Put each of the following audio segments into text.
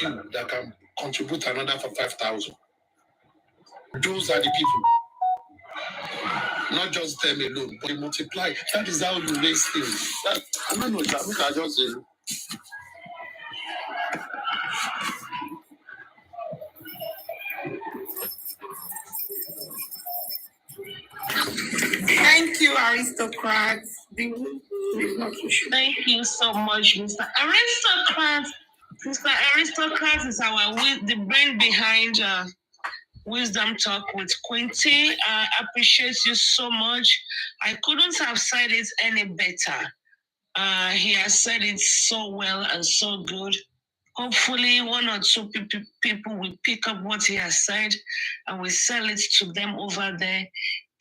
you that can contribute another for 5,000. Those are the people. Not just them alone, but they multiply. That is how you raise things. I don't know, I just say. Thank you, aristocrats. Thank you so much, Mr. Aristocrat. Mr. Aristocrat is the brain behind Wisdom Talk with Quinty. I appreciate you so much. I couldn't have said it any better. He has said it so well and so good. Hopefully, one or two people will pick up what he has said and will sell it to them over there.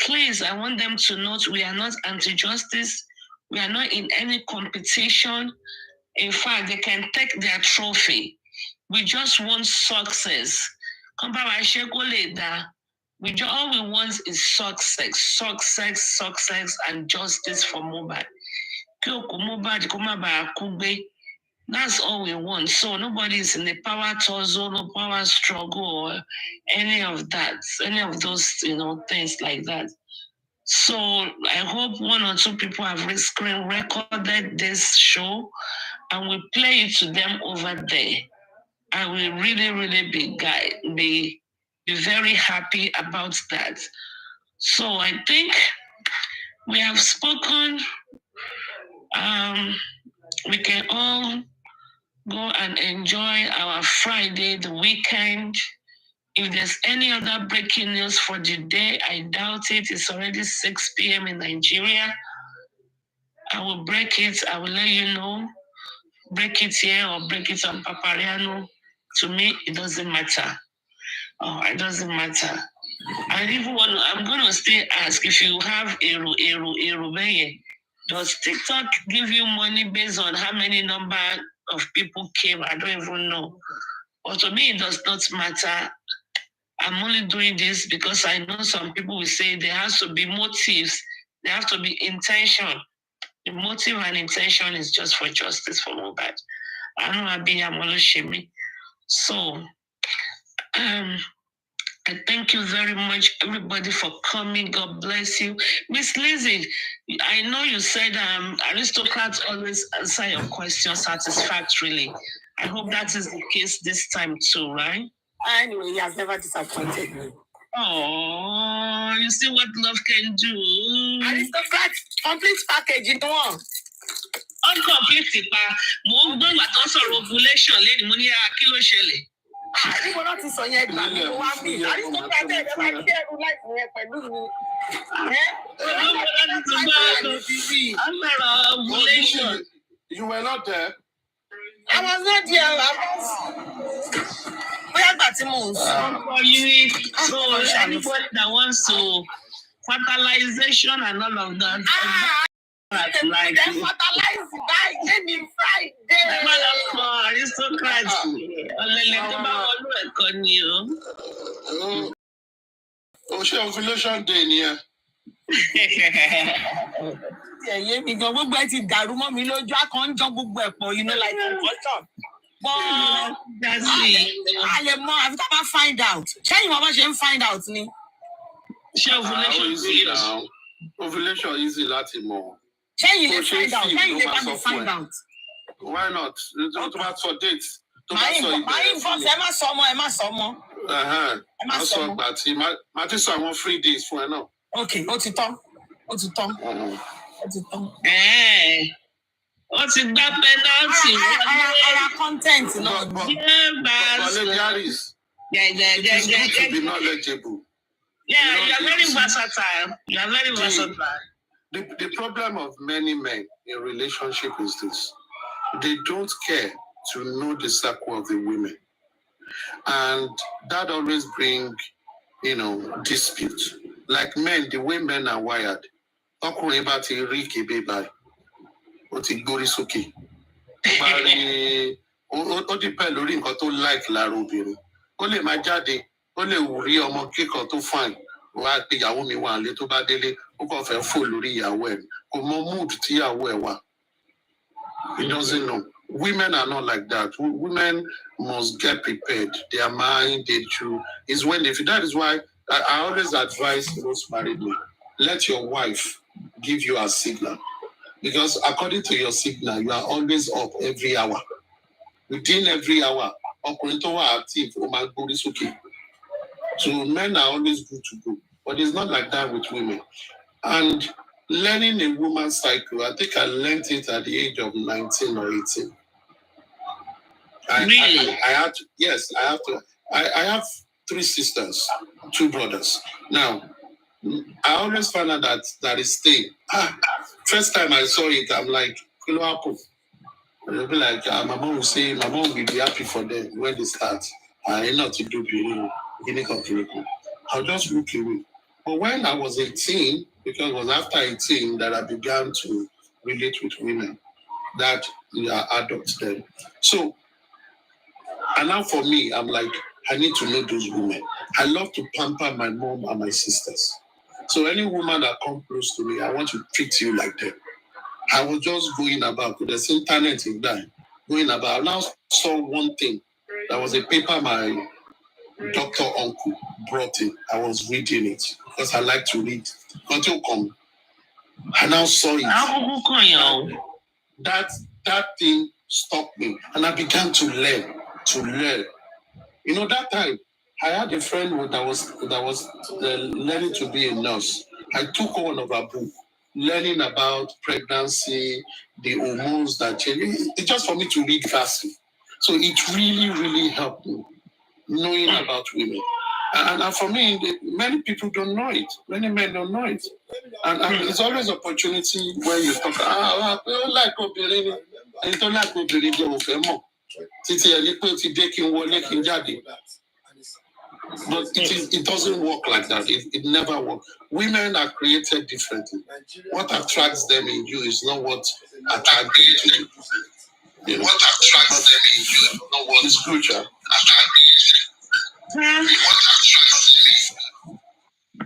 Please, I want them to note we are not anti-justice. We are not in any competition. In fact, they can take their trophy. We just want success. All we want is success, and justice for Mohbad. That's all we want. So nobody is in the power tussle, no power struggle, or any of those, things like that. So I hope one or two people have screen recorded this show and we play it to them over there. I will really, really be very happy about that. So I think we have spoken. We can all go and enjoy our Friday, the weekend. If there's any other breaking news for the day, I doubt it. It's already 6 p.m. in Nigeria. I will break it. I will let you know. Break it here or break it on Papariano. To me, it doesn't matter. It doesn't matter. I'm going to still ask if you have does TikTok give you money based on how many number of people came? I don't even know. But to me, it does not matter. I'm only doing this because I know some people will say there has to be motives. There has to be intention. The motive and intention is just for justice for Mohbad. I know So, I thank you very much, everybody, for coming. God bless you. Miss Lizzie, I know you said aristocrats always answer your questions satisfactorily. I hope that is the case this time too, right? Anyway, he has never disappointed me. Oh, you see what love can do. Aristocrat, complete package in one. Uncomplete, mo gbọ́ ìgbà tó sọ̀rọ̀ ovulation lẹ́nu mo ní kí ló ṣẹlẹ̀. Níbo náà ti sọ yẹn gbà mí wá bí. Aristocrat ẹ̀ ẹ̀ máa kí ẹrù láìpẹ́ yẹn pẹ̀lú mi. You were not there. I was not there. So anybody that wants to fertilization and all of that. Like fertilize guy any Friday. Aristocrats. Ovulation day near. Mi gan gbogbo ẹ ti dàrú mọ́ mi lójú akànjọ gbogbo ẹ̀ pọ̀ like concussion. But that's it. A lè mọ àfi tá a bá find out. Ṣẹ́yìn wọn bá ṣe ń find out ni. Ṣé ovulation easy now? Ovulation easy láti mọ̀. Ṣẹ́yìn lè find out. Ṣẹ́yìn lè bá mi find out. Why not? Tó bá sọ date. Máa inbox ẹ má sọ ọmọ. Ẹ má sọ ọgbà tí má ti sọ àwọn free days fún ẹ náà. Okay, ó ti tán. Ó ti gbá penalty. Ara content náà. It is good to be knowledgeable. Yeah, you are very versatile. The problem of many men in relationship is this. They don't care to know the circle of the women. And that always brings, dispute. Like men, the way men are wired. Ọkùnrin bá ti rí kébé báyìí, ó ti gbórí sókè. Ó depend lórí nǹkan tó like lára obìnrin. Ó lè máa jáde, ó lè rí ọmọ kíkan tó fine. Wá pé ìyàwó mi wà nílé tó bá délé, ó kàn fẹ́ fò lórí ìyàwó ẹ̀. Kò mọ mood tí ìyàwó ẹ̀ wà. He doesn't know. Women are not like that. Women must get prepared. Their mind, they do. Is when they. That is why I always advise those married men. Let your wife give you a signal, because according to your signal, you are always up every hour. Within every hour, ọkùnrin tó wà active, ó máa gbórí sókè. So men are always good to go, but it's not like that with women. And learning a woman's cycle, I think I learned it at the age of 19 or 18. Really? I had to, yes, I have to. I have 3 sisters, 2 brothers. Now, I always find out that is staying. First time I saw it, I'm like, Kilo Apple. They'll be like, my mom will say, my mom will be happy for them when they start. I not to do I'll just look away. But when I was 18, because it was after 18 that I began to relate with women, that we are adults then. So, and now for me, I'm like, I need to know those women. I love to pamper my mom and my sisters. So any woman that comes close to me, I want to treat you like them. I was just going about, there's internet in that, going about. I now saw one thing. There was a paper my doctor uncle brought in. I was reading it because I like to read. Until come, I now saw it. That thing stopped me, and I began to learn. You know, that time I had a friend that was learning to be a nurse. I took one of her books, learning about pregnancy, the hormones that change. It's just for me to read fast. So it really, really helped me knowing about women. And for me, many people don't know it. Many men don't know it. And it's always an opportunity when you talk, I don't like obìnrin. I don't like obìnrin jẹ́ òfẹ́ mọ̀. Títí ẹni pé ó ti dé kí n wọlé kí n jáde. But it doesn't work like that. It never works. Women are created differently. What attracts them in you is not what attracts them to you. You know? What attracts them in you is not what is good.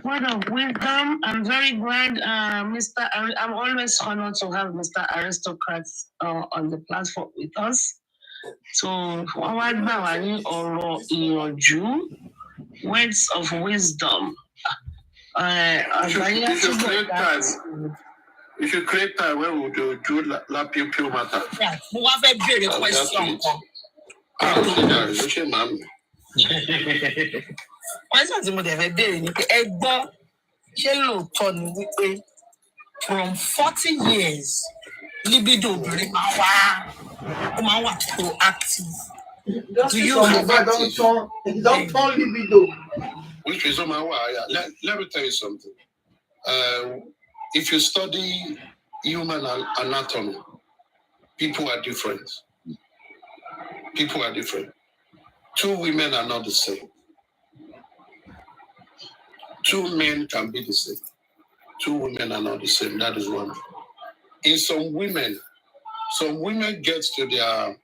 Word of wisdom. I'm very glad, Mr. I'm always honored to have Mr. Aristocrat on the platform with us. So, words of wisdom. You should create time where we do la pew matter. Yeah, mo wá fẹ́ béèrè question kan. Question tí mo dẹ̀ fẹ́ béèrè ni pé ẹ gbọ́ ṣé lóòótọ́ ni wípé from 40 years libido obìnrin máa wà proactive. Do you have don't turn libido? Which is let me tell you something. If you study human anatomy, people are different. People are different. 2 women are not the same. 2 men can be the same. 2 women are not the same. That is one. In some women get to their,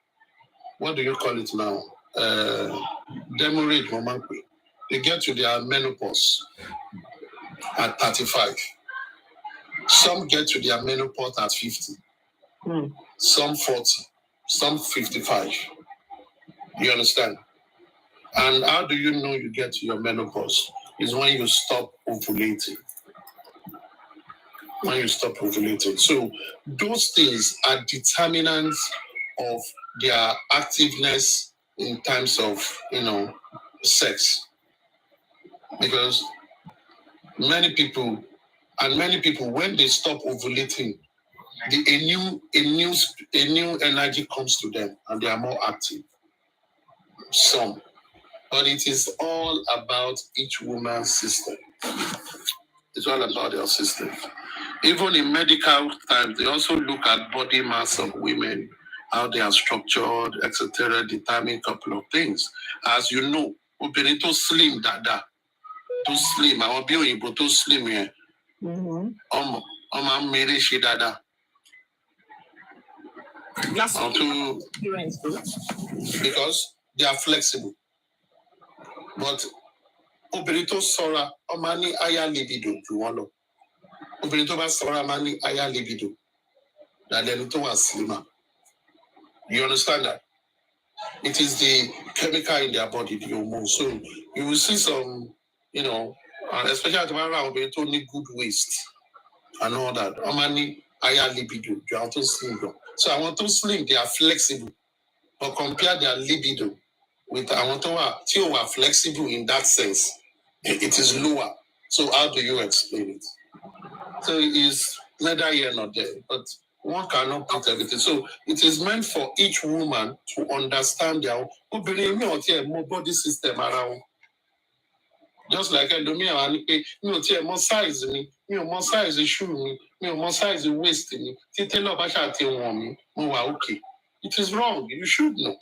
what do you call it now? Demurrage moment. They get to their menopause at 35. Some get to their menopause at 50. Some 40. Some 55. You understand? And how do you know you get to your menopause? Is when you stop ovulating. When you stop ovulating. So those things are determinants of their activeness in terms of, sex. Because many people, when they stop ovulating, a new energy comes to them and they are more active. Some. But it is all about each woman's system. It's all about their system. Even in medical times, they also look at body mass of women, how they are structured, etc., determine a couple of things. As you know, obìnrin tó slim dáadáa, tó slim, àwọn bí òyìnbó tó slim yẹn, ọmọ mèrè ṣe dáadáa. Because they are flexible. But obìnrin tó ṣọ́ra, ó máa ní higher libido jù wọ́n lọ. Obìnrin tó bá ṣọ́ra máa ní higher libido than ẹni tó wà slimmer. You understand that? It is the chemical in their body, the hormone. So you will see some, especially at the moment, they don't need good waste and all that. How many higher libido? You have to slim. So I want to slim, they are flexible. But compare their libido with I want to are flexible in that sense. It is lower. So how do you explain it? So it is neither here nor there, but one cannot put everything. So it is meant for each woman to understand their own body system around. Just like more size me, more size shoe me, more size waist me. Okay. It is wrong. You should know.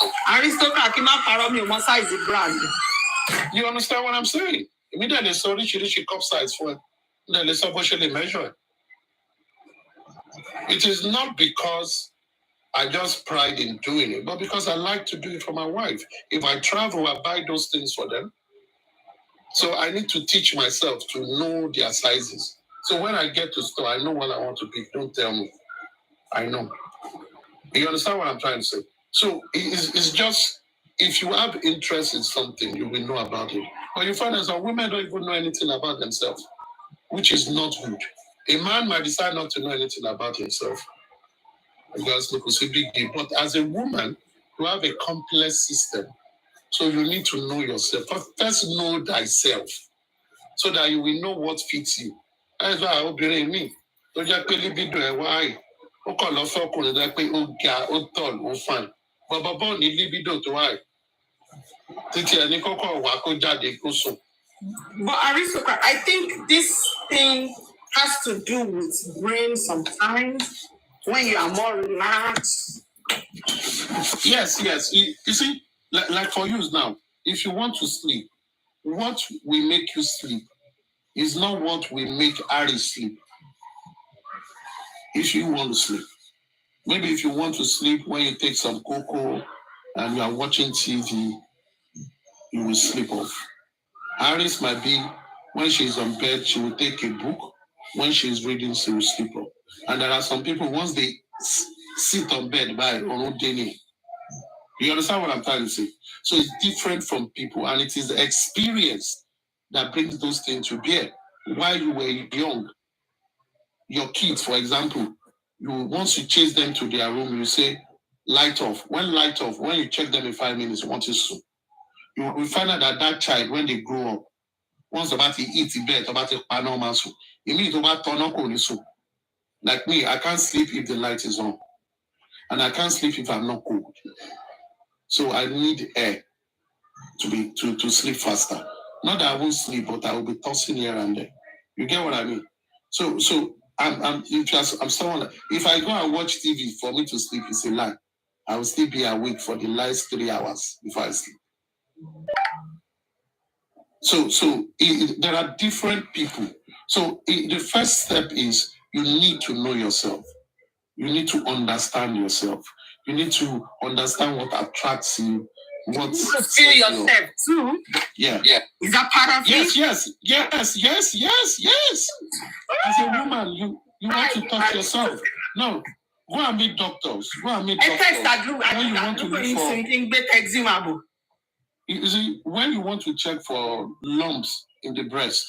You understand what I'm saying? Immediately, so she cup size for then measure. It is not because I just pride in doing it, but because I like to do it for my wife. If I travel, I buy those things for them. So I need to teach myself to know their sizes. So when I get to store, I know what I want to pick. Don't tell me. I know. You understand what I'm trying to say? So it's just, if you have interest in something, you will know about it. But you find that some women don't even know anything about themselves, which is not good. A man might decide not to know anything about himself. Because look, it's a big deal. But as a woman, you have a complex system. So you need to know yourself. First know thyself. So that you will know what fits you. That's why I hope you're in me. Don't just pay libido why. Okay, love for cool that pay tall, fine. But Baba need libido to why. Titi and Nikoko Wako Jade Kuso. But Aristocrat, I think this thing has to do with brain sometimes when you are more relaxed. Yes. You see, like for you now, if you want to sleep, what will make you sleep is not what will make Ari sleep. If you want to sleep. Maybe if you want to sleep when you take some cocoa and you are watching TV, you will sleep off. Aris might be, when she's on bed, she will take a book. When she's reading, she will sleep off. And there are some people, once they sit on bed by Onudeni, you understand what I'm trying to say? So it's different from people, and it is the experience that brings those things to bear. While you were young, your kids, for example, once you chase them to their room, you say, light off. When light off, when you check them in 5 minutes, what is so? You will find out that child, when they grow up, once about to eat the bed, about to normal so, it means about turn on so. Like me, I can't sleep if the light is on. And I can't sleep if I'm not cold. So I need air to sleep faster. Not that I won't sleep, but I will be tossing here and there. You get what I mean? So I'm someone. If I go and watch TV for me to sleep, it's a lie. I will still be awake for the last 3 hours before I sleep. So there are different people. So the first step is you need to know yourself. You need to understand yourself. You need to understand what attracts you. What you feel yourself too. Yeah. Is that part of it? Yes. As a woman, you want to touch yourself. No. Go and meet doctors. When you want to look for, you see, when you want to check for lumps in the breast,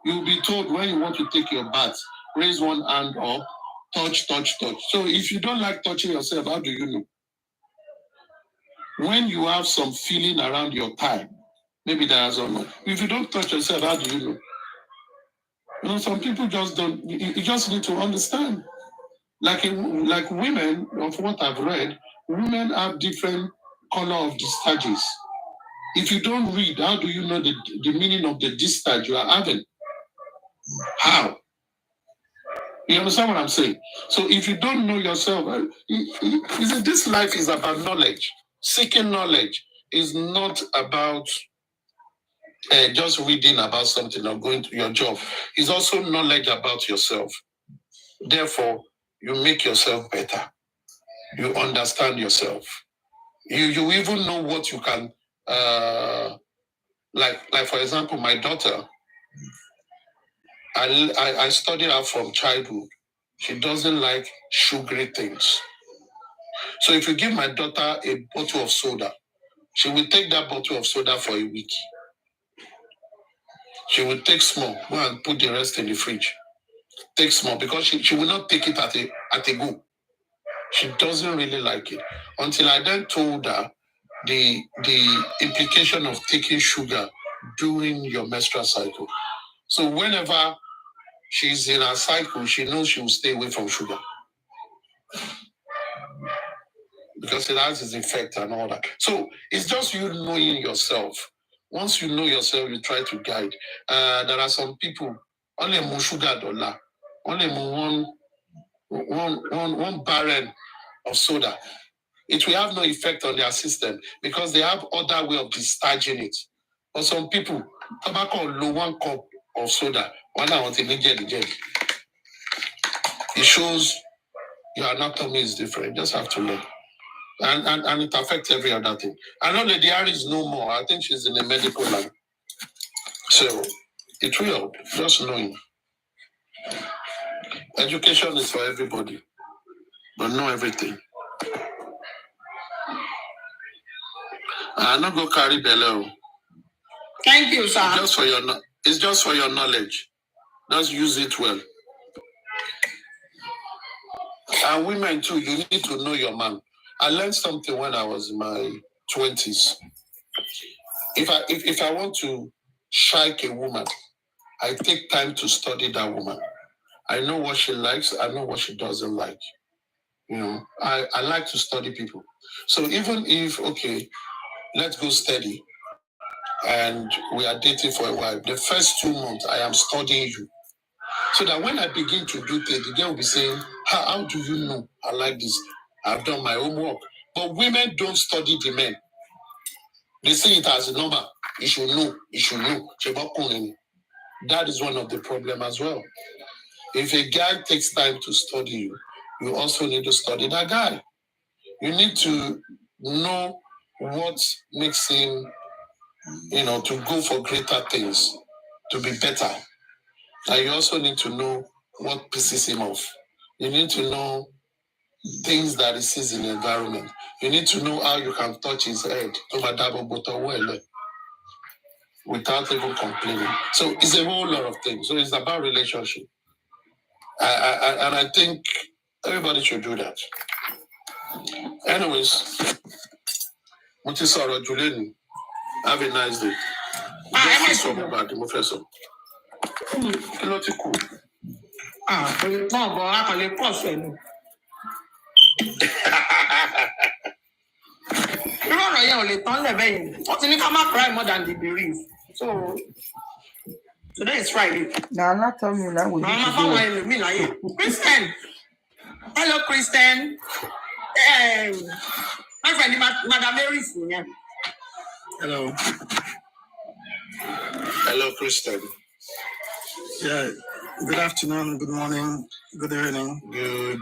you'll be told when you want to take your bath, raise one hand up, touch. So if you don't like touching yourself, how do you know? When you have some feeling around your thigh, maybe there's or not. If you don't touch yourself, how do you know? Some people just don't. You just need to understand. Like women, of what I've read, women have different color of discharges. If you don't read, how do you know the meaning of the discharge you are having? How? You understand what I'm saying? So if you don't know yourself, this life is about knowledge. Seeking knowledge is not about just reading about something or going to your job. It's also knowledge about yourself. Therefore, you make yourself better. You understand yourself. You even know what you can, like for example, my daughter, I studied her from childhood. She doesn't like sugary things. So if you give my daughter a bottle of soda, she will take that bottle of soda for a week. She will take small, go and put the rest in the fridge. Take small because she will not take it at a go. She doesn't really like it. Until I then told her the implication of taking sugar during your menstrual cycle. So whenever she's in her cycle, she knows she will stay away from sugar because it has its effect and all that. So it's just you knowing yourself. Once you know yourself, you try to guide. There are some people only more sugar dollar, only more one barrel of soda. It will have no effect on their system because they have other way of discharging it. For some people, tobacco low 1 cup of soda, one hour until they get the jet. It shows your anatomy is different. You just have to learn. And it affects every other thing. I know Lady R is no more. I think she's in the medical line. So it will help, just knowing. Education is for everybody, but not everything. I'm not going to carry below. Thank you, sir. It's just for your knowledge. Just use it well. And women too, you need to know your man. I learned something when I was in my 20s. If I want to strike a woman, I take time to study that woman. I know what she likes, I know what she doesn't like. You know, I like to study people. So even if, okay, let's go steady, and we are dating for a while, the first 2 months I am studying you. So that when I begin to do things, the girl will be saying, how do you know I like this? I've done my homework. But women don't study the men. They see it as normal. You should know. You should know. That is one of the problems as well. If a guy takes time to study you, you also need to study that guy. You need to know what makes him, to go for greater things, to be better. And you also need to know what pisses him off. You need to know things that he sees in the environment. You need to know how you can touch his head without even complaining. So it's a whole lot of things. So it's about relationship. And I think everybody should do that. Anyways, which is Sarah Julian. Have a nice day. Just For Mohbad, the professor. Cool. Irú ọ̀rọ̀ yẹn ò lè tán lẹ́bẹ̀ẹ́ yẹn. Wọ́n ti ní ká má cry more than the bereaved. So today is Friday. Now, I'm not telling you that we Màá need máa to fáwọn do it. ẹlòmíì láyè. Christian. Hello, Christian. My friend, Madam Mary nìyẹn. Hello. Hello, Christian. Yeah. Good afternoon, good morning, good evening. Good.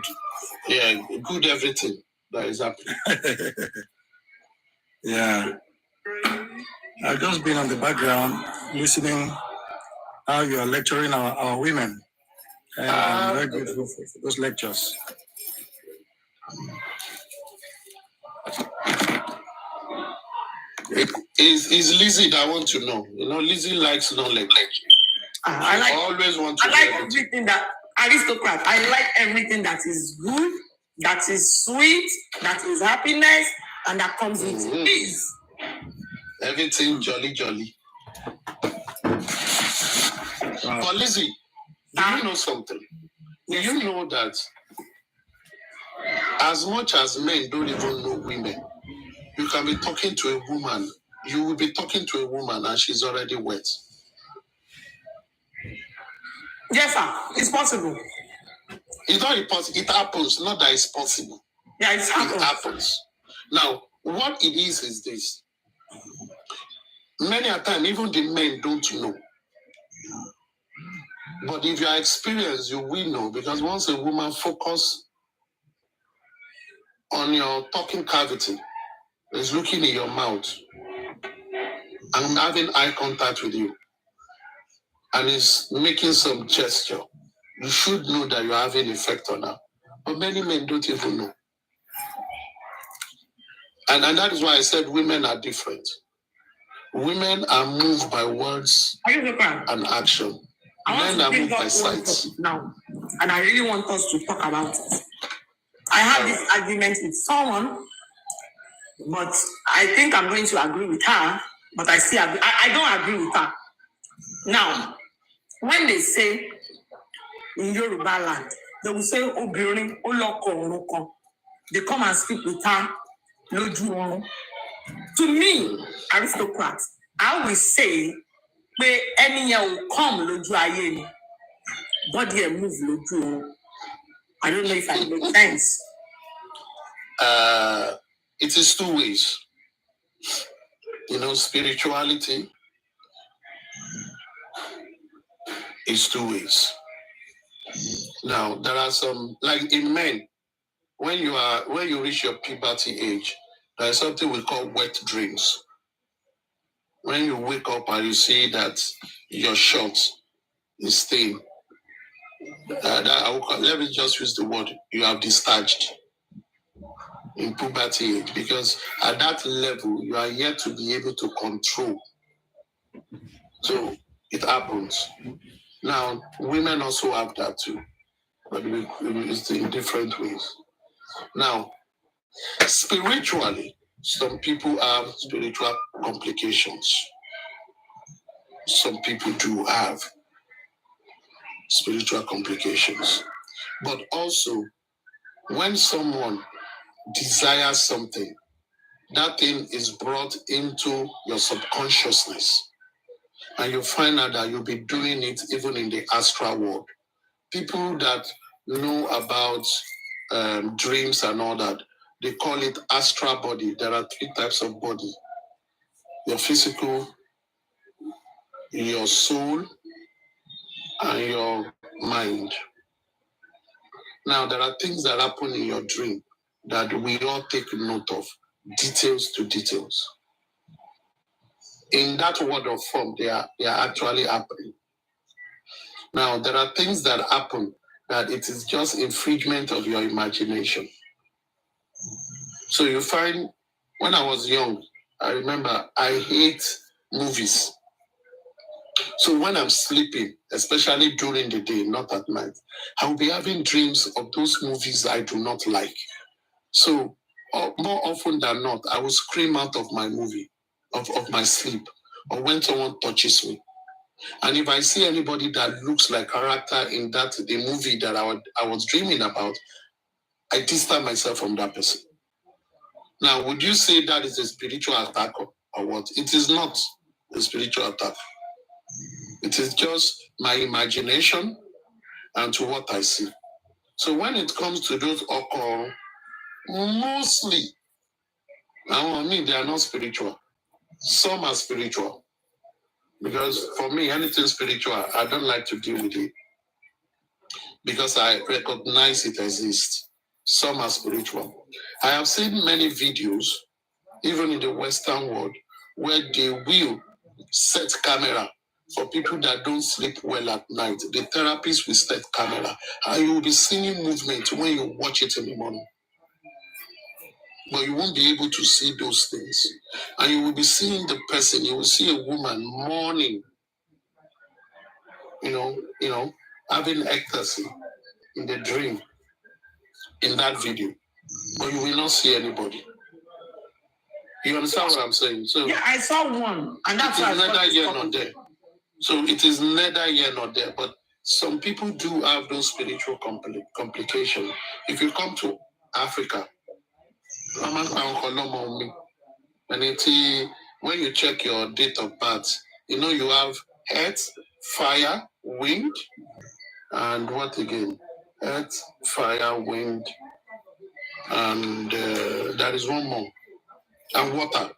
Yeah, good everything that is happening. Yeah. I've just been on the background listening how you are lecturing our women. And I'm very grateful for those lectures. Is Lizzie that I want to know? Lizzie likes knowledge. I always want to know everything that aristocrat. I like everything that is good, that is sweet, that is happiness, and that comes with peace. Everything jolly. But Lizzie, do you know something? Do you know that as much as men don't even know women, you can be talking to a woman, you will be talking to a woman and she's already wet. Yes, sir. It's possible. It's not impossible. It happens. Not that it's possible. Yeah, it happens. Now, what it is this. Many a time, even the men don't know. But if you are experienced, you will know. Because once a woman focuses on your talking cavity, is looking in your mouth, and having eye contact with you, and is making some gesture, you should know that you're having effect on her. But many men don't even know. And that is why I said women are different. Women are moved by words and action. Men are moved by sight. Now, and I really want us to talk about it. I have this argument with someone, but I think I'm going to agree with her, but I don't agree with her. Now, when they say in Yoruba land, they will say, Obirin, Oloko, Oloko. They come and speak with her. To me, aristocrats, I will say, where any will come, Loju Aye, body and move Loju. I don't know if I make sense. It is two ways. Spirituality is two ways. Now, there are some, like in men, when you reach your puberty age, there is something we call wet dreams. When you wake up and you see that your shirt is stained, let me just use the word, you have discharged in puberty age, because at that level, you are yet to be able to control. So it happens. Now, women also have that too, but it's in different ways. Now, spiritually, some people have spiritual complications. Some people do have spiritual complications. But also, when someone desires something, that thing is brought into your subconsciousness. And you find out that you'll be doing it even in the astral world. People that know about dreams and all that, they call it astral body. There are 3 types of body: your physical, your soul, and your mind. Now, there are things that happen in your dream that we all take note of, details to details. In that word of form, they are actually happening. Now, there are things that happen that it is just infringement of your imagination. So you find, when I was young, I remember I hate movies. So when I'm sleeping, especially during the day, not at night, I will be having dreams of those movies I do not like. So more often than not, I will scream out of my movie, of my sleep, or when someone touches me. And if I see anybody that looks like character in the movie that I was dreaming about, I distance myself from that person. Now, would you say that is a spiritual attack or what? It is not a spiritual attack. It is just my imagination and to what I see. So when it comes to those occur, mostly, I mean, they are not spiritual. Some are spiritual. Because for me, anything spiritual, I don't like to deal with it. Because I recognize it exists. Some are spiritual. I have seen many videos, even in the Western world, where they will set camera for people that don't sleep well at night. The therapist will set camera, and you will be seeing movement when you watch it in the morning. But you won't be able to see those things. And you will be seeing the person, you will see a woman mourning, having ecstasy in the dream, in that video. But you will not see anybody. You understand what I'm saying? So yeah, I saw one, and that's it is neither here nor there. So it is neither here nor there. But some people do have those spiritual complications. If you come to Africa, when you check your date of birth, you have earth, fire, wind, and what again? Earth, fire, wind, and there is one more, and water.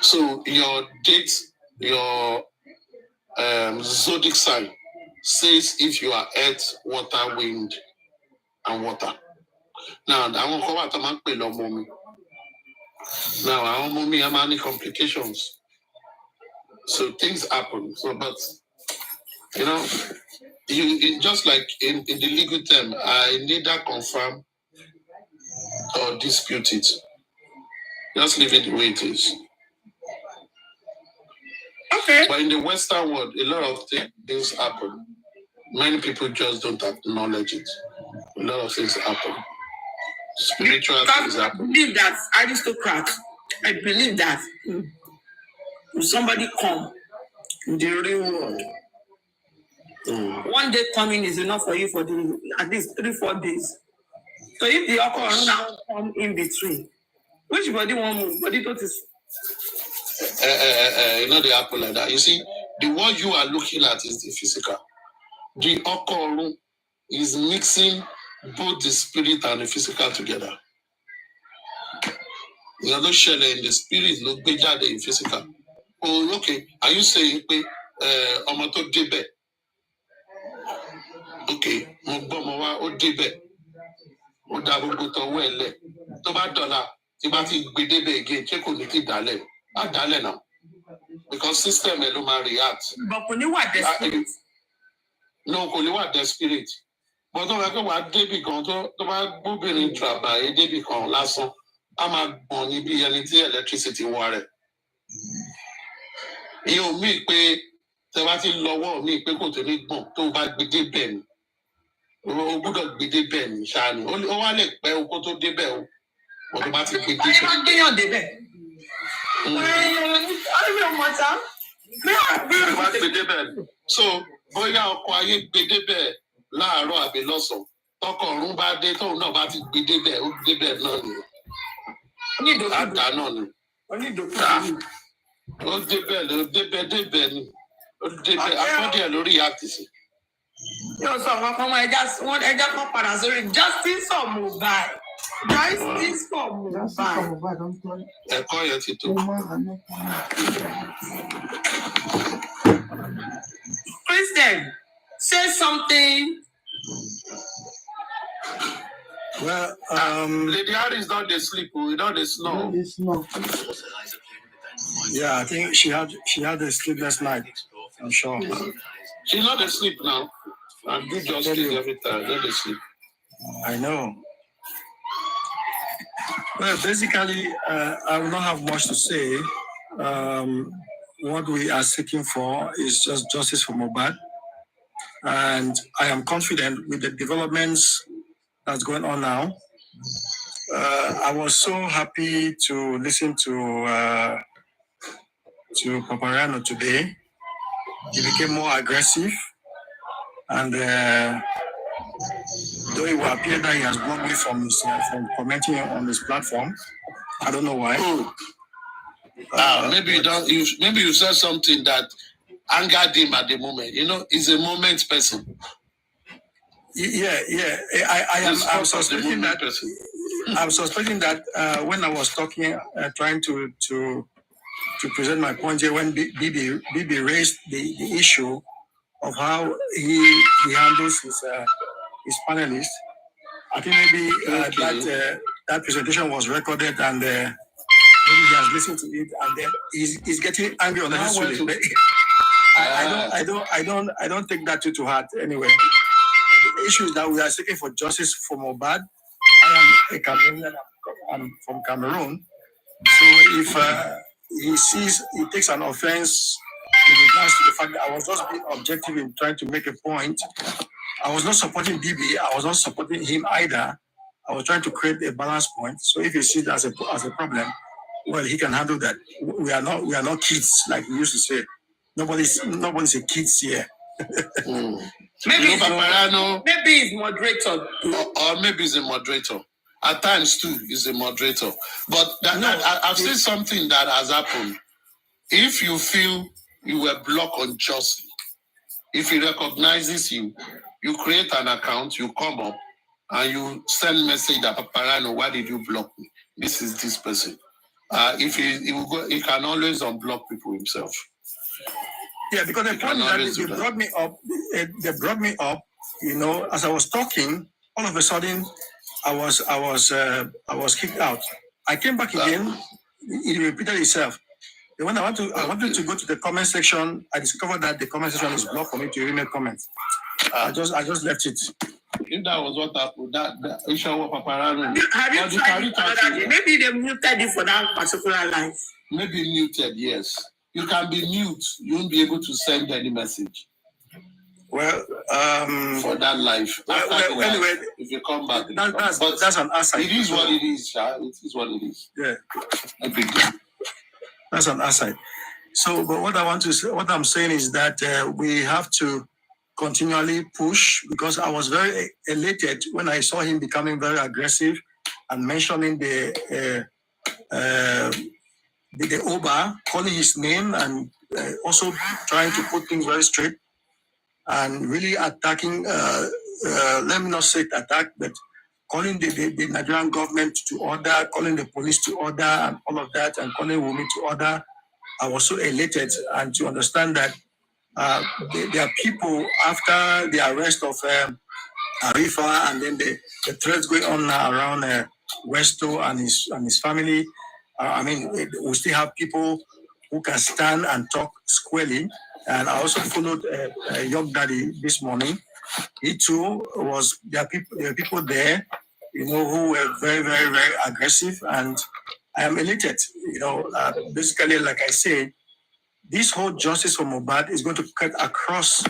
So your date, your zodiac sign says if you are earth, water, wind, and water. Now, I won't come out of my mommy. Now, I want mommy have any complications. So things happen. So, but you just like in the legal term, I neither confirm or dispute it. Just leave it the way it is. Okay. But in the Western world, a lot of things happen. Many people just don't acknowledge it. A lot of things happen. Spiritual things happen. I believe that aristocrats, I believe that if somebody come in the real world, one day coming is enough for you for at least 3-4 days. So if the alcohol now come in between, which body won't move? Body don't is. You know, they happen like that. You see, the one you are looking at is the physical. The alcohol is mixing both the spirit and the physical together. You know, share in the spirit, look better than physical. Oh, okay. Are you saying, Omoto Debe? Okay, Mobomowa o Debe. O Dabu to Wele. Toba Dollar, Tibati Bidebe again, check on the Dale. Not Dale now. Because system Eluma react. But when you want the spirit? No, when you want the spirit. But don't go what Debbie can do, don't go in trouble, Debbie can last one. I'm a money be anything electricity water. You me pay. Tẹ́wátí lọ́wọ́ mi pé kò tó ní gbọ̀n tó bá gbé débẹ̀ ni o gbúdọ̀ gbé débẹ̀ ni ṣáà ni ó wá lè pẹ́ o kó tó débẹ̀ o kò tó bá ti gbé débẹ̀. Ẹ máa gbéyàn débẹ̀. Tó bá gbé débẹ̀ so bóyá ọkọ̀ ayé gbé débẹ̀ láàárọ̀ àbí lọ́sàn-án tọkọ̀ ọ̀run bá dé tóun náà bá ti gbé débẹ̀ ó débẹ̀ náà ni àdá náà ni ó débẹ̀ ló débẹ̀ ni. Akọ́dẹ̀ lórí àtìsí. Yóò sọ ọ̀kan kan mọ́ ẹja kan padà sórí justice for Mohbad. Justice for Mohbad. Ẹ̀kọ́ yẹn ti tó. Christian, say something. Well, Lady Harris don't dey sleep, we don't dey snore. Yeah, I think she had a sleepless night. I'm sure. She's not asleep now. And do justice every time. Not asleep. I know. Well, basically, I will not have much to say. What we are seeking for is just justice for Mohbad. And I am confident with the developments that's going on now. I was so happy to listen to Paparano today. He became more aggressive, and though it will appear that he has blocked me from commenting on his platform, I don't know why. Maybe you said something that angered him at the moment. You know, he's a moment person. Yeah. I'm suspecting that. I'm suspecting that when I was talking, trying to present my point here, when Bibi raised the issue of how he handles his panelists, I think maybe that presentation was recorded and maybe he has listened to it and then he's getting angry unnecessarily. I don't take that too hard anyway. The issue is that we are seeking for justice for Mohbad. I am a Cameroonian. I'm from Cameroon. So if he takes an offense in regards to the fact that I was just being objective in trying to make a point. I was not supporting Bibi. I was not supporting him either. I was trying to create a balance point. So if he sees it as a problem, well, he can handle that. We are not kids like we used to say. Nobody's a kids here. Maybe he's moderator. Or maybe he's a moderator. At times too, he's a moderator. But I've seen something that has happened. If you feel you were blocked unjustly, if he recognizes you, you create an account, you come up, and you send message that Paparano, why did you block me? This is this person. If he will go, he can always unblock people himself. Yeah, because the point is that they brought me up. They brought me up. You know, as I was talking, all of a sudden, I was kicked out. I came back again. It repeated itself. And when I wanted to go to the comment section, I discovered that the comment section is blocked for me to even make comments. I just left it. If that was what happened, that Ishawa Paparano. Have you tried it? Maybe they muted it for that particular line. Maybe muted, yes. You can be mute. You won't be able to send any message. Well, for that life. Well, anyway, if you come back, that's an aside. It is what it is, Sha. It is what it is. Yeah, a big deal. That's an aside. So, but what I'm saying is that we have to continually push, because I was very elated when I saw him becoming very aggressive and mentioning the Oba, calling his name, and also trying to put things very straight and really attacking, let me not say attack, but calling the Nigerian government to order, calling the police to order and all of that, and calling women to order. I was so elated, and to understand that there are people after the arrest of Arifa, and then the threats going on now around Westo and his family. I mean, we still have people who can stand and talk squarely. And I also followed Young Daddy this morning. He too there are people there, who were very, very, very aggressive, and I am elated. Basically, like I said, this whole justice for Mohbad is going to cut across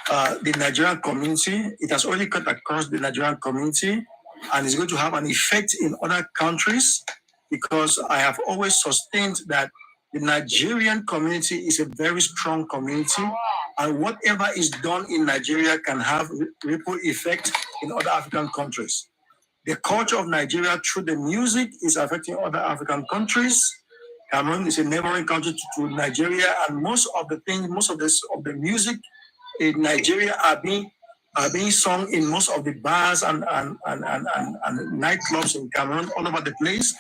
the Nigerian community. It has already cut across the Nigerian community, and it's going to have an effect in other countries, because I have always sustained that the Nigerian community is a very strong community, and whatever is done in Nigeria can have ripple effect in other African countries. The culture of Nigeria through the music is affecting other African countries. Cameroon is a neighboring country to Nigeria, and most of the music in Nigeria are being sung in most of the bars and nightclubs in Cameroon, all over the place.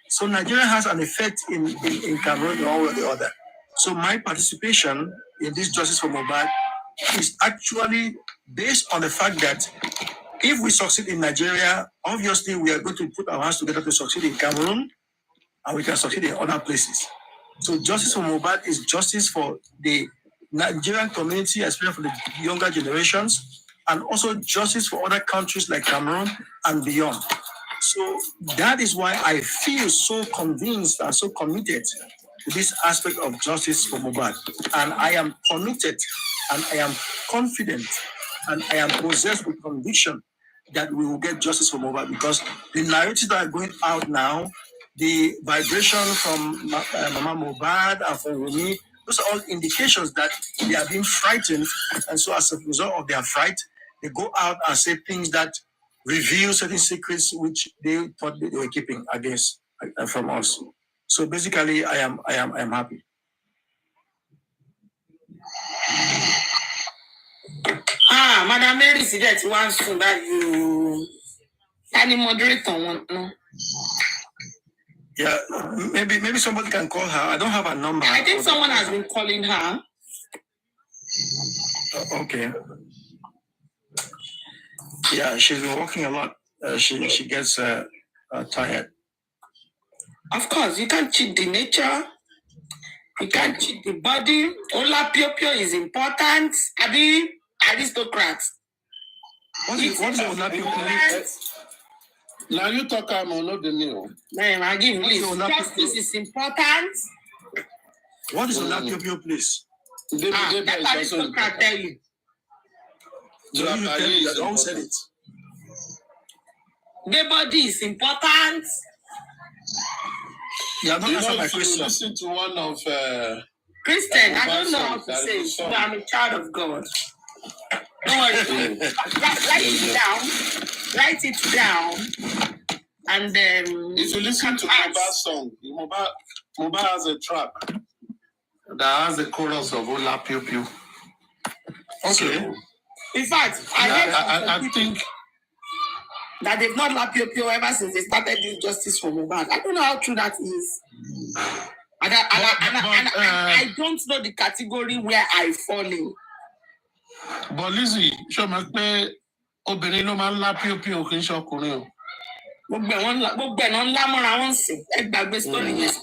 So Nigeria has an effect in Cameroon one way or the other. So my participation in this Justice for Mohbad is actually based on the fact that if we succeed in Nigeria, obviously we are going to put our hands together to succeed in Cameroon, and we can succeed in other places. So Justice for Mohbad is justice for the Nigerian community, especially for the younger generations, and also justice for other countries like Cameroon and beyond. So that is why I feel so convinced and so committed to this aspect of justice for Mohbad. And I am committed, and I am confident, and I am possessed with conviction that we will get justice for Mohbad, because the narratives that are going out now, the vibration from Mama Mohbad and from Rumi, those are all indications that they are being frightened. And so as a result of their fright, they go out and say things that reveal certain secrets which they thought they were keeping against from us. So basically, I am happy. Madam Mary said that once so that you any moderator want no. Yeah, maybe somebody can call her. I don't have a number. I think someone has been calling her. Okay. Yeah, she's been working a lot. She gets tired. Of course, you can't cheat the nature. You can't cheat the body. Ola Pio Pio is important. Abi aristocrats. What is Ola Pio Pio? Now you talk about not the new. Man, I give please. Justice is important. What is Ola Pio Pio, please? That aristocrat tell you. So you tell me that don't said it. The body is important. Yeah, not answer my question. Listen to one of Christian, I don't know how to say it, but I'm a child of God. Don't worry. Write it down. Write it down. And then if you listen to Mohbad's song, Mohbad has a track that has the chorus of Ola Pio Pio. Okay. So, in fact, I think that they've not lapped Pio ever since they started this justice for Mohbad. I don't know how true that is. And I don't know the category where I fall in. But Lizzie, show me obìnrin ló máa ń lá Pio Pio kì í ṣe ọkùnrin o. Gbogbo ẹ̀ náà ńlá mọ́ra wọn sìn. Ẹ gbàgbé story yẹn.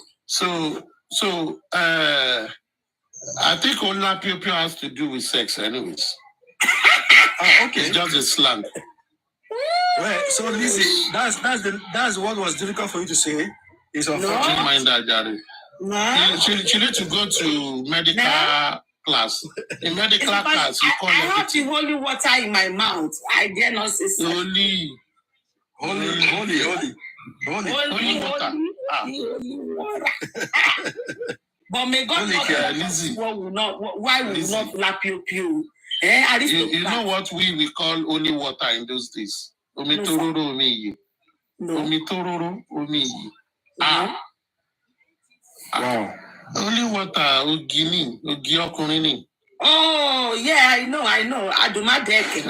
So I think Ola Pio Pio has to do with sex anyways. Okay. It's just a slang. Well, so Lizzie, that's what was difficult for you to say. It's unfortunate. Don't mind that, Jerry. No. She need to go to medical class. In medical class, you call I have the holy water in my mouth. I dare not say so. Holy Holy water. water. But may God not why we will not lap you. You know what we call holy water in those days? Omitororo omi. Omitororo omi. Wow. Holy water ogini, ogiokunrini. Oh yeah, I know. Adumadeke.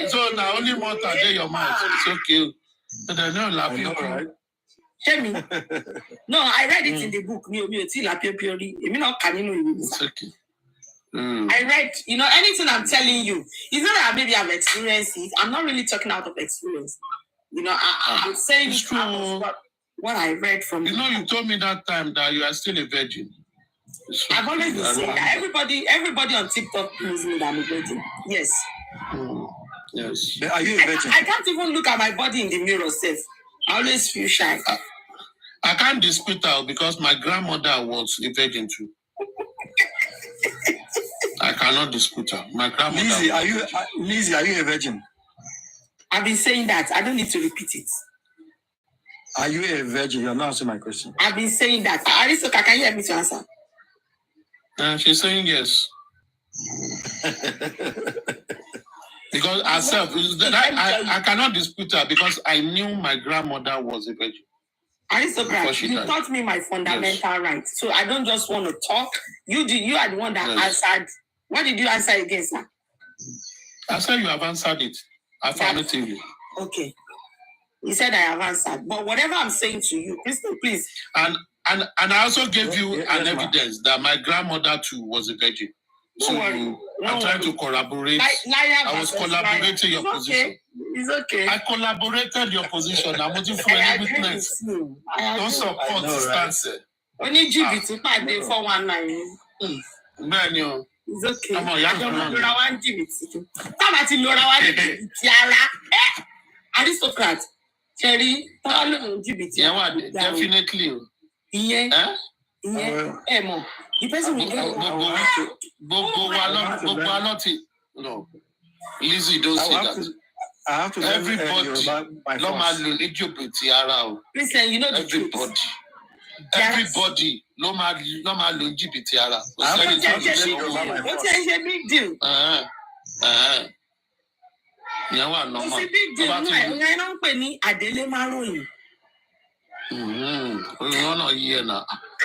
So now only water there your mouth. It's okay. So they don't lap you, right? Me. No, I read it in the book. It's okay. I read, anything I'm telling you, it's not that maybe I've experienced it. I'm not really talking out of experience. I'm saying it's true. What I read from. You told me that time that you are still a virgin. I've always been saying that. Everybody on TikTok knows me that I'm a virgin. Yes. Yes. Are you a virgin? I can't even look at my body in the mirror, self. I always feel shy. I can't dispute her because my grandmother was a virgin too. I cannot dispute her. My grandmother. Lizzie, are you a virgin? I've been saying that. I don't need to repeat it. Are you a virgin? You're not answering my question. I've been saying that. Aristoka, can you help me to answer? She's saying yes. Because herself, I cannot dispute her because I knew my grandmother was a virgin. Aristocrat, you taught me my fundamental rights. So I don't just want to talk. You are the one that answered. What did you answer again, sir? I said you have answered it affirmatively. Okay. You said I have answered. But whatever I'm saying to you, please. And I also gave you an evidence that my grandmother too was a virgin. So I'm trying to collaborate. I was collaborating your position. It's okay. I collaborated your position. I'm waiting for any witness. Don't support the stance. Only GBT 419. It's okay. Come on, Aristocrat. Cherry, definitely. The person will No. Lizzie, don't say that. I have to everybody. Listen, you know the everybody. Truth. Everybody. No man LGBT ara. What's a big deal? It's a big deal. No, I don't pay any Adele Maroyin.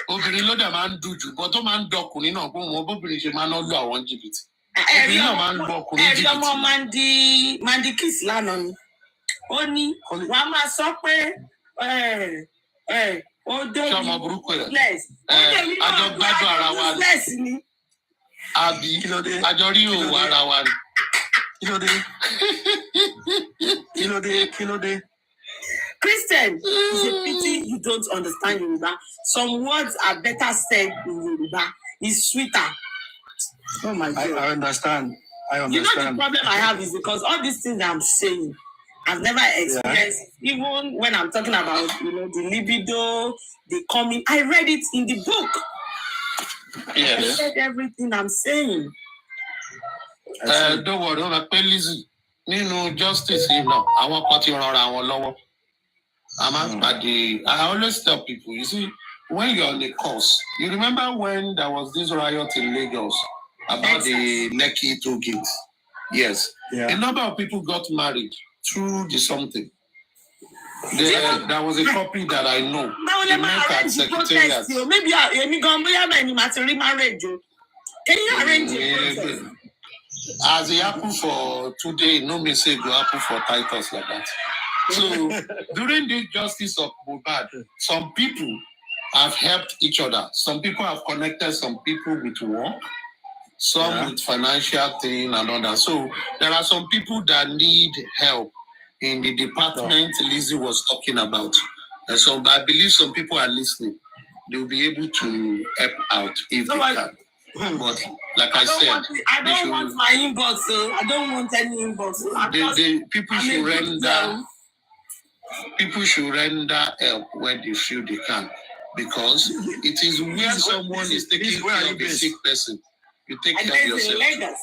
Obìnrin ló dẹ̀ máa ń dùjú bọ́ tó máa ń dọkùnrin náà bó wọn bóbìnrin ṣe máa ń lọ àwọn jìbìtì. Obìnrin náà máa ń lọ ọkùnrin jìbìtì. Ẹ̀rí ọmọ Mandy Kiss lánàá ni. Ó ní wọ́n á máa sọ pé ó dé ní ọmọ burúkú rẹ̀. Àjọ gbádùn ara wa ni. Àbí àjọ rí òwò ara wa ni. Kí ló dé? Christian, it's a pity you don't understand Yoruba. Some words are better said in Yoruba. It's sweeter. Oh my God. I understand. You know the problem I have is because all these things I'm saying, I've never experienced. Yeah. Even when I'm talking about, the libido, the coming, I read it in the book. Yes. I read everything I'm saying. Don't worry, Lizzie. Justice, àwọn kan ti rọra àwọn lọ́wọ́. I always tell people, you see, when you're on the course, you remember when there was this riot in Lagos about the Lekki toll gate? Yes. Yeah. A number of people got married through the something. There was a couple that I know. They met at Secretariat. Maybe can you arrange it? As it happened for today, no message will happen for Titus like that. So during the justice of Mohbad, some people have helped each other. Some people have connected some people with work, some with financial thing and others. So there are some people that need help in the department Lizzie was talking about. And so I believe some people are listening. They'll be able to help out if they can. But like I said, I don't want my inbox, so I don't want any inbox. People should render help when they feel they can, because it is where someone is taking care of a sick person. You take care of yourself.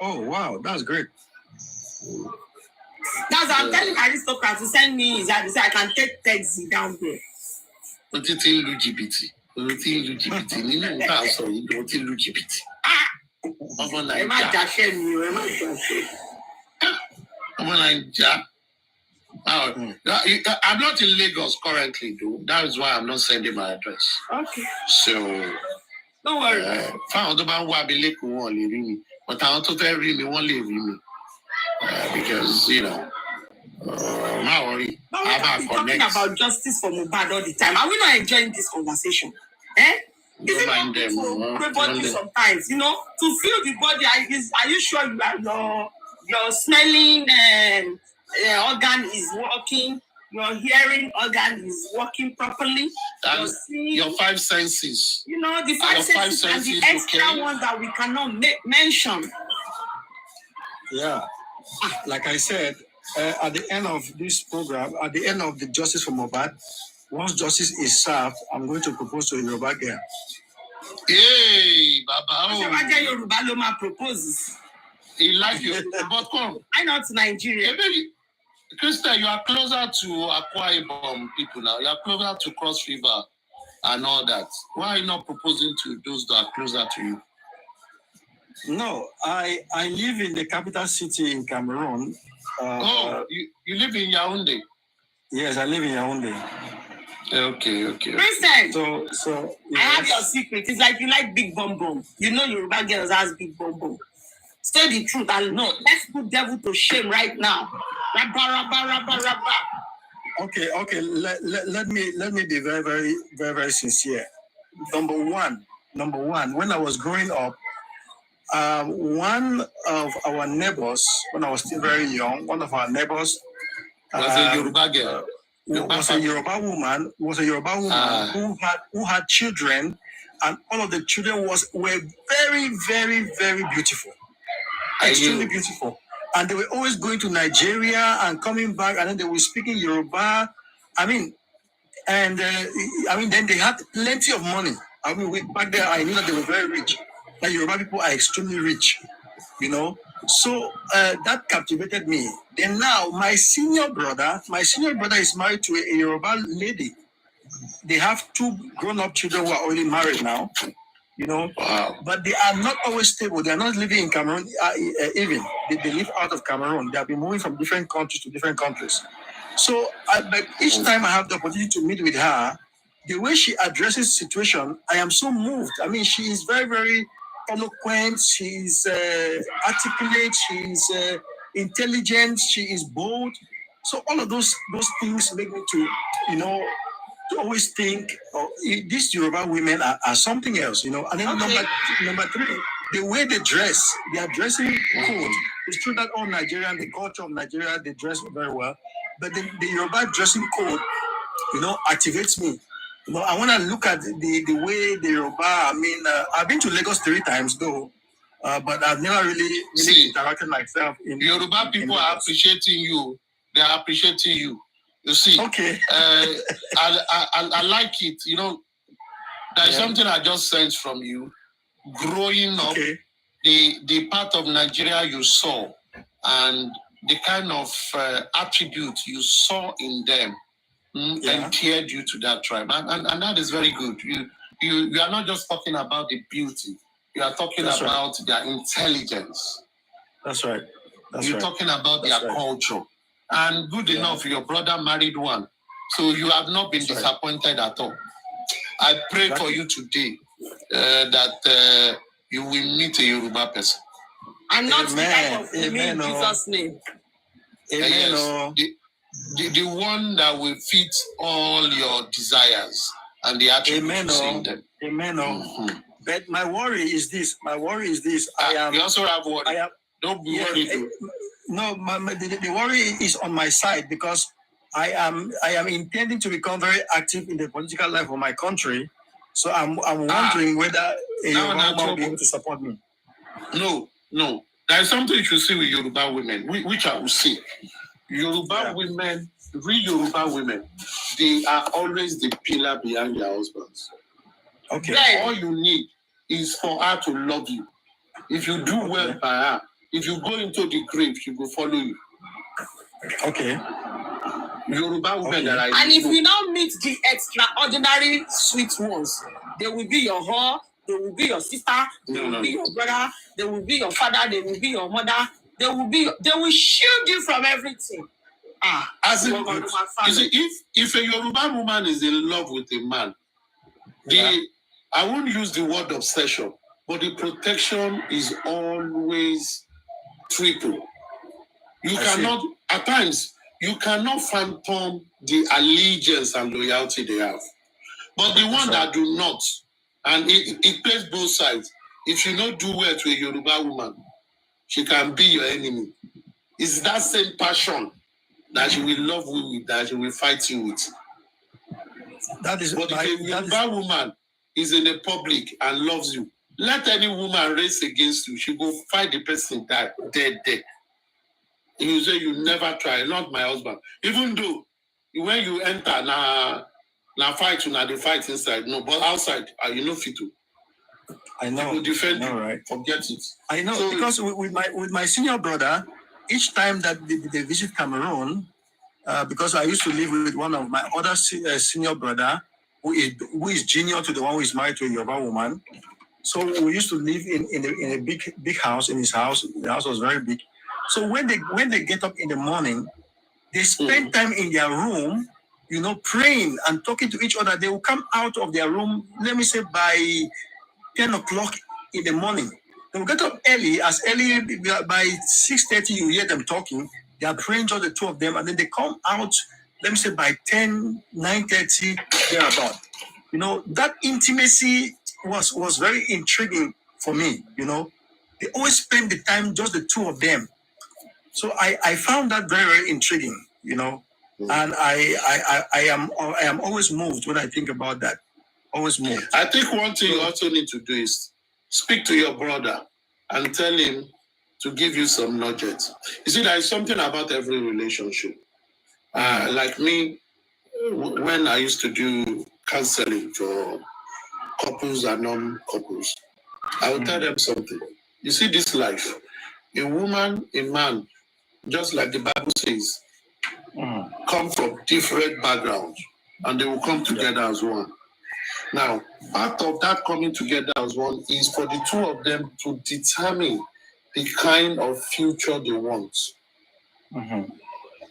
Oh wow, that's great. That's what I'm telling Aristocrat to send me his address so I can take taxi down there. What you think LGBT? What you think LGBT? You know what I'm saying? What you LGBT? I'm not in Lagos currently, though. That is why I'm not sending my address. Okay. So don't worry. Found the man who I be late won't leave me, but I want to tell me won't leave me because you know. Not worry. But we are talking about justice for Mohbad all the time. Are we not enjoying this conversation? Is it not for body sometimes? You know, to feel the body. Are you sure your smelling organ is working? Your hearing organ is working properly. Your five senses. You know, the five senses and the extra ones that we cannot mention. Yeah, like I said. At the end of this program, at the end of the Justice for Mohbad, once justice is served, I'm going to propose to a Yoruba girl. Hey, Baba. Yoruba Loma proposes. He like you, but come. Why not Nigeria? Hey, baby, Krista, you are closer to Akwa Ibom people now. You are closer to Cross River and all that. Why are you not proposing to those that are closer to you? No, I live in the capital city in Cameroon. You live in Yaoundé? Yes, I live in Yaoundé. Okay. Listen, so yes. I have your secret. It's like you like big bum bum. You know Yoruba girls has big bum bum. Say the truth. I know. Let's put devil to shame right now. Okay. Let me be very, very, very, very sincere. Number one. When I was growing up, one of our neighbors, when I was still very young, one of our neighbors was a Yoruba girl. Was a Yoruba woman who had children, and all of the children were very, very, very beautiful, extremely beautiful, and they were always going to Nigeria and coming back, and then they were speaking Yoruba. Then they had plenty of money. Back there, I knew that they were very rich. That Yoruba people are extremely rich, you know. So that captivated me. Then now, my senior brother is married to a Yoruba lady. They have 2 grown-up children who are already married now, you know. Wow. But they are not always stable. They are not living in Cameroon even. They live out of Cameroon. They have been moving from different countries to different countries. So but each time I have the opportunity to meet with her, the way she addresses situation, I am so moved. I mean, she is very, very eloquent, she is articulate, she is intelligent, she is bold. So all of those things make me to always think these Yoruba women are something else, you know. And then number 3, the way they dress, their dressing code. It's true that all Nigerian, the culture of Nigeria, they dress very well, but the Yoruba dressing code, you know, activates me. You know, I want to look at the way the Yoruba. I mean, I've been to Lagos 3 times though, but I've never really interacted myself. Yoruba people are appreciating you. They are appreciating you. You see. Okay. I like it. You know, there's something I just sensed from you. Growing up, the part of Nigeria you saw, and the kind of attribute you saw in them. Endeared you to that tribe, and that is very good. You are not just talking about the beauty; you are talking about their intelligence. That's right. You're talking about their culture, and good enough. Your brother married one, so you have not been disappointed at all. I pray for you today that you will meet a Yoruba person. And not the kind of in Jesus' name. Amen. The one that will fit all your desires and the attributes in them. Amen. Mm-hmm. But my worry is this. You also have worry. Don't be worried. No, the worry is on my side because I am intending to become very active in the political life of my country. So I'm wondering whether a Yoruba woman will be able to support me. No. There is something you should see with Yoruba women, which I will see. Yoruba women, real Yoruba women, they are always the pillar behind their husbands. Okay. Then all you need is for her to love you. If you do well by her, if you go into the grave, she will follow you. Okay. Yoruba women that I and if you now meet the extraordinary sweet ones, they will be your whore, they will be your sister, they will be your brother, they will be your father, they will be your mother, they will shield you from everything. As in, you see, if a Yoruba woman is in love with a man, I won't use the word obsession, but the protection is always triple. At times, you cannot phantom the allegiance and loyalty they have. But the one that do not, and it plays both sides. If you don't do well to a Yoruba woman, she can be your enemy. It's that same passion that she will love you with, that she will fight you with. But if a Yoruba woman is in the public and loves you, let any woman race against you, she will fight the person that dead. You say you never try, not my husband. Even though when you enter na fight, they fight inside. No, but outside, you know fit to. I know. You defend you, right? Forget it. I know, so, because with my senior brother, each time that they visit Cameroon, because I used to live with one of my other senior brother, who is junior to the one who is married to a Yoruba woman. So we used to live in a big house. In his house, the house was very big. So when they get up in the morning, they spend time in their room, praying and talking to each other. They will come out of their room, let me say by 10 o'clock in the morning. They will get up early by 6:30. You hear them talking. They are praying, just the two of them, and then they come out, let me say by 10, 9:30, thereabout. That intimacy was very intriguing for me. They always spend the time, just the two of them. So I found that very, very intriguing, and I am always moved when I think about that. Always moved. I think one thing you also need to do is speak to your brother and tell him to give you some nuggets. You see, there is something about every relationship. Like me, when I used to do counseling for couples and non-couples, I would tell them something. You see, this life, a woman, a man, just like the Bible says, come from different backgrounds, and they will come together as one. Now, part of that coming together as one is for the two of them to determine the kind of future they want.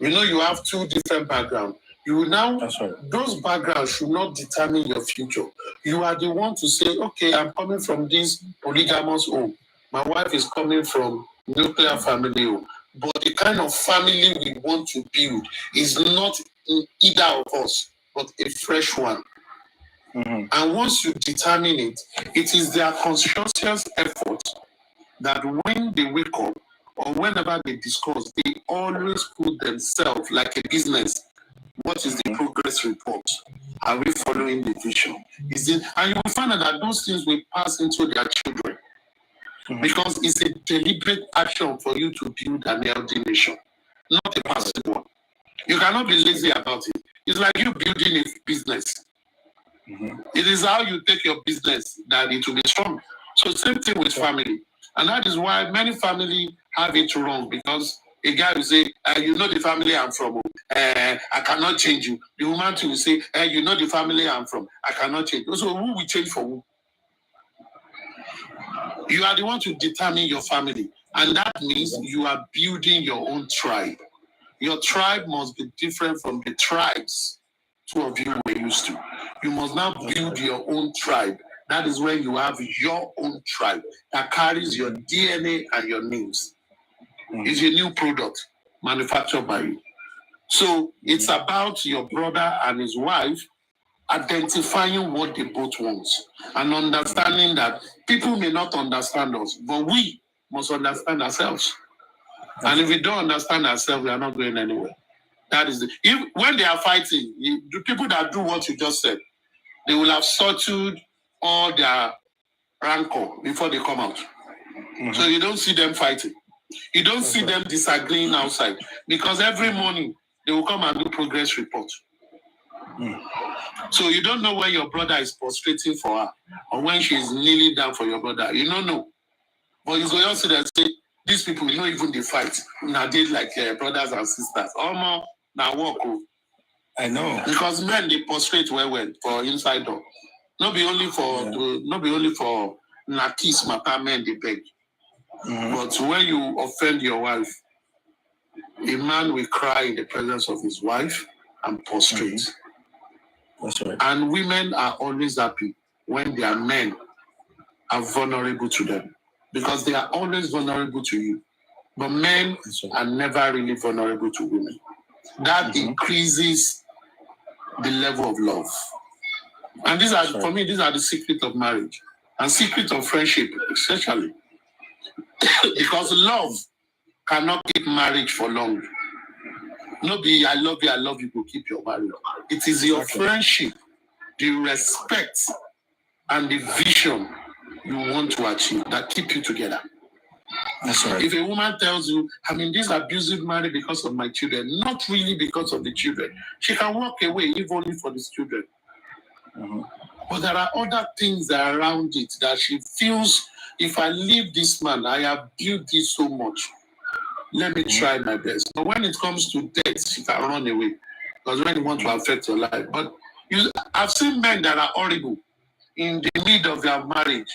You have two different backgrounds. Those backgrounds should not determine your future. You are the one to say, okay, I'm coming from this polygamous home. My wife is coming from nuclear family home. But the kind of family we want to build is not in either of us, but a fresh one. And once you determine it, it is their conscientious effort that when they wake up or whenever they discuss, they always put themselves like a business. What is the progress report? Are we following the vision? And you will find out that those things will pass into their children. Because it's a deliberate action for you to build an healthy nation, not a passive one. You cannot be lazy about it. It's like you building a business. It is how you take your business that it will be strong. So same thing with family. And that is why many families have it wrong, because a guy will say, the family I'm from, I cannot change you. The woman too will say, the family I'm from, I cannot change you. So who will change for who? You are the one to determine your family. And that means you are building your own tribe. Your tribe must be different from the tribes two of you were used to. You must now build your own tribe. That is when you have your own tribe that carries your DNA and your names. It's a new product manufactured by you. So it's about your brother and his wife identifying what they both want and understanding that people may not understand us, but we must understand ourselves. And if we don't understand ourselves, we are not going anywhere. That is when they are fighting, the people that do what you just said, they will have settled all their rancor before they come out. Mm-hmm. So you don't see them fighting. You don't see them disagreeing outside because every morning they will come and do progress report. Mm. So you don't know when your brother is prostrating for her or when she is kneeling down for your brother. You don't know. But you go out to them and say, these people, you know, even they fight. Now they like brothers and sisters. Almost now walk. I know. Because men they prostrate well for inside door. Not be only for nakis matter men they beg. Mm-hmm. But when you offend your wife, a man will cry in the presence of his wife and prostrate. Mm-hmm. That's right. And women are always happy when their men are vulnerable to them because they are always vulnerable to you. But men are never really vulnerable to women. That increases the level of love. And these are, for me, these are the secret of marriage and secret of friendship, especially. Because love cannot keep marriage for long. No be I love you will keep your marriage. It is your friendship, the respect, and the vision you want to achieve that keep you together. That's right. If a woman tells you, I'm in this abusive marriage because of my children, not really because of the children. She can walk away if only for these children. Mm-hmm. But there are other things that are around it that she feels, if I leave this man, I have built this so much. Let me try my best. But when it comes to death, she can run away. Because when you want to affect your life. But I've seen men that are horrible in the middle of their marriage.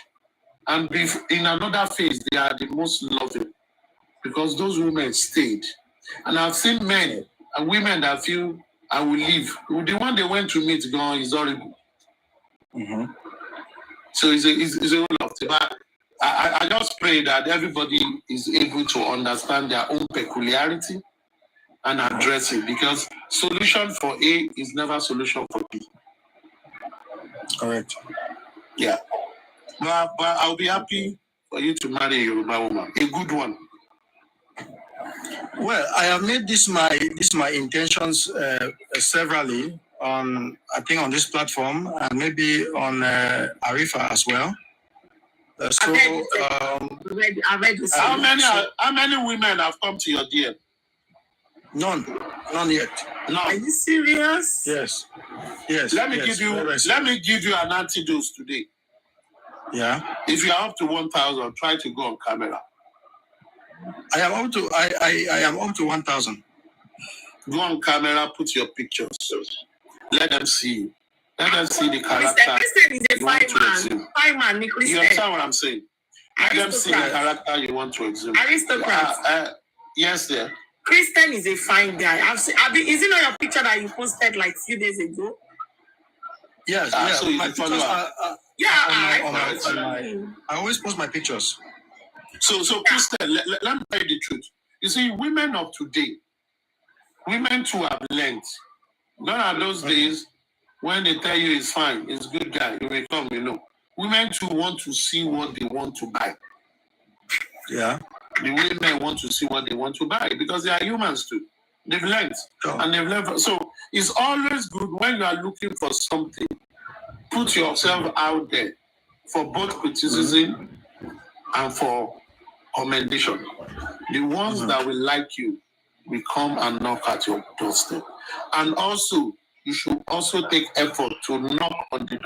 And in another phase, they are the most loving. Because those women stayed. And I've seen men and women that feel, I will leave. The one they went to meet gone is horrible. Mm-hmm. So it's a whole lot. But I just pray that everybody is able to understand their own peculiarity and address it, because solution for A is never solution for B. Correct. Yeah. But I'll be happy for you to marry a Yoruba woman, a good one. Well, I have made this my intentions severally on, I think, on this platform and maybe on Arifa as well. I read this. How many women have come to your DM? None yet. No. Are you serious? Yes. Let me give you an antidote today. Yeah. If you are up to 1,000, try to go on camera. I am up to 1,000. Go on camera, put your pictures. Let them see you. Let them see the character. Christian is a fine man. You understand what I'm saying? Let them see the character you want to exhibit. Aristocrat. Yes, there. Christian is a fine guy. Is it not your picture that you posted like a few days ago? Yes. So you follow I always post my pictures. So Christian, let me tell you the truth. You see, women of today, women too have learned. Gone are those days when they tell you it's fine, it's good guy, you may come, Women too want to see what they want to buy. Yeah. The women want to see what they want to buy because they are humans too. They've learned. And they've learned. So it's always good when you are looking for something, put yourself out there for both criticism and for commendation. The ones that will like you will come and knock at your doorstep. And also, you should also take effort to knock on the door